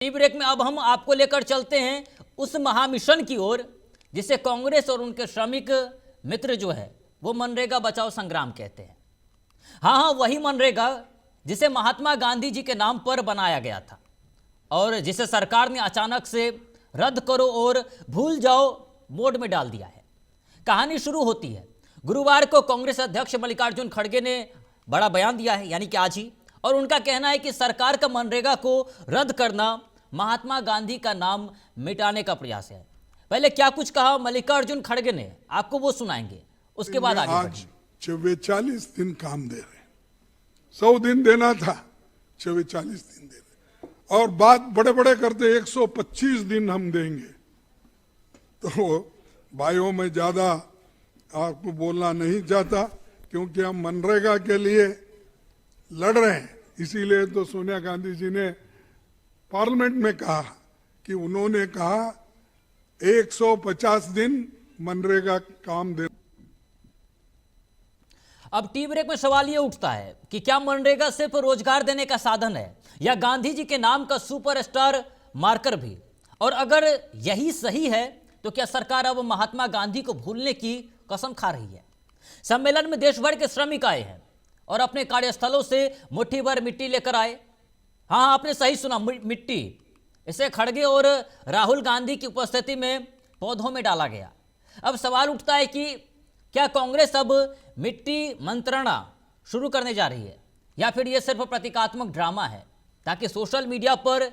Tea break में अब हम आपको लेकर चलते हैं उस महामिशन की ओर जिसे कांग्रेस और उनके श्रमिक मित्र जो है वो मनरेगा बचाओ संग्राम कहते हैं। हाँ, वही मनरेगा जिसे महात्मा गांधी जी के नाम पर बनाया गया था और जिसे सरकार ने अचानक से रद्द करो और भूल जाओ मोड में डाल दिया है। कहानी शुरू होती है गुरुवार को कांग्रेस अध्यक्ष मल्लिकार्जुन खड़गे ने बड़ा बयान दिया है, यानी कि आज ही, और उनका कहना है कि सरकार का मनरेगा को रद्द करना महात्मा गांधी का नाम मिटाने का प्रयास है। पहले क्या कुछ कहा मल्लिकार्जुन खड़गे ने, आपको वो सुनाएंगे, उसके बाद आगे आज 44 दिन काम दे रहे, 100 दिन देना था, 44 दिन दे रहे, और बात बड़े बड़े करते 125 दिन हम देंगे। तो भाइयों में ज्यादा आपको बोलना नहीं चाहता क्योंकि हम मनरेगा के लिए लड़ रहे हैं। इसीलिए तो सोनिया गांधी जी ने पार्लियामेंट में कहा कि उन्होंने कहा 150 दिन मनरेगा काम दे। अब टी ब्रेक में सवाल यह उठता है कि क्या मनरेगा सिर्फ रोजगार देने का साधन है या गांधी जी के नाम का सुपरस्टार मार्कर भी? और अगर यही सही है तो क्या सरकार अब महात्मा गांधी को भूलने की कसम खा रही है? सम्मेलन में देश भर के श्रमिक आए हैं और अपने कार्यस्थलों से मुट्ठी भर मिट्टी लेकर आए। हाँ, आपने सही सुना, मिट्टी। इसे खड़गे और राहुल गांधी की उपस्थिति में पौधों में डाला गया। अब सवाल उठता है कि क्या कांग्रेस अब मिट्टी मंत्रणा शुरू करने जा रही है या फिर यह सिर्फ प्रतीकात्मक ड्रामा है ताकि सोशल मीडिया पर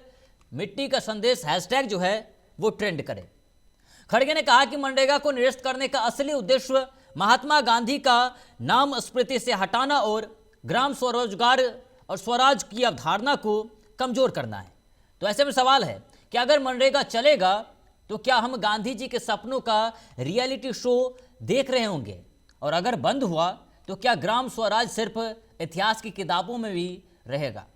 मिट्टी का संदेश हैशटैग जो है वो ट्रेंड करे। खड़गे ने कहा कि मनरेगा को निरस्त करने का असली उद्देश्य महात्मा गांधी का नाम स्मृति से हटाना और ग्राम स्वरोजगार और स्वराज की अवधारणा को कमजोर करना है। तो ऐसे में सवाल है कि अगर मनरेगा चलेगा तो क्या हम गांधी जी के सपनों का रियलिटी शो देख रहे होंगे? और अगर बंद हुआ तो क्या ग्राम स्वराज सिर्फ इतिहास की किताबों में भी रहेगा?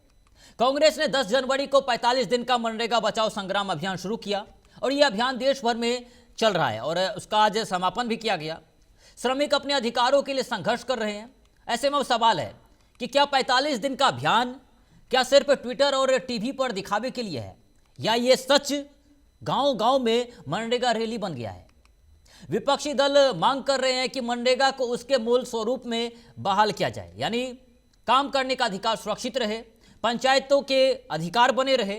कांग्रेस ने 10 जनवरी को 45 दिन का मनरेगा बचाओ संग्राम अभियान शुरू किया और यह अभियान देश भर में चल रहा है और उसका आज समापन भी किया गया। श्रमिक अपने अधिकारों के लिए संघर्ष कर रहे हैं। ऐसे में सवाल है कि क्या 45 दिन का अभियान क्या सिर्फ ट्विटर और टीवी पर दिखावे के लिए है या ये सच गांव गांव में मनरेगा रैली बन गया है? विपक्षी दल मांग कर रहे हैं कि मनरेगा को उसके मूल स्वरूप में बहाल किया जाए, यानी काम करने का अधिकार सुरक्षित रहे, पंचायतों के अधिकार बने रहे,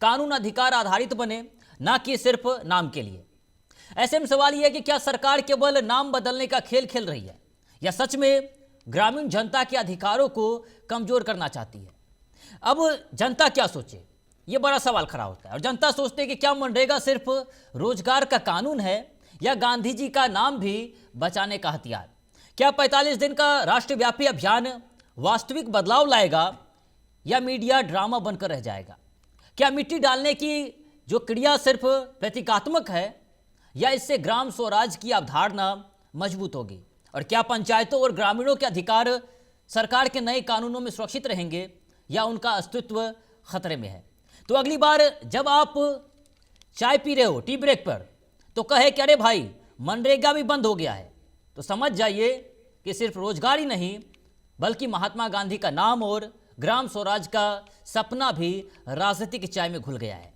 कानून अधिकार आधारित बने, ना कि सिर्फ नाम के लिए। ऐसे में सवाल यह है कि क्या सरकार केवल नाम बदलने का खेल खेल रही है या सच में ग्रामीण जनता के अधिकारों को कमजोर करना चाहती है? अब जनता क्या सोचे, यह बड़ा सवाल खड़ा होता है। और जनता सोचते है कि क्या मनरेगा सिर्फ रोजगार का कानून है या गांधी जी का नाम भी बचाने का हथियार? क्या 45 दिन का राष्ट्रव्यापी अभियान वास्तविक बदलाव लाएगा या मीडिया ड्रामा बनकर रह जाएगा? क्या मिट्टी डालने की जो क्रिया सिर्फ प्रतीकात्मक है या इससे ग्राम स्वराज की अवधारणा मजबूत होगी? और क्या पंचायतों और ग्रामीणों के अधिकार सरकार के नए कानूनों में सुरक्षित रहेंगे या उनका अस्तित्व खतरे में है? तो अगली बार जब आप चाय पी रहे हो टी ब्रेक पर तो कहे कि अरे भाई मनरेगा भी बंद हो गया है, तो समझ जाइए कि सिर्फ रोजगार ही नहीं बल्कि महात्मा गांधी का नाम और ग्राम स्वराज का सपना भी राजनीति की चाय में घुल गया है।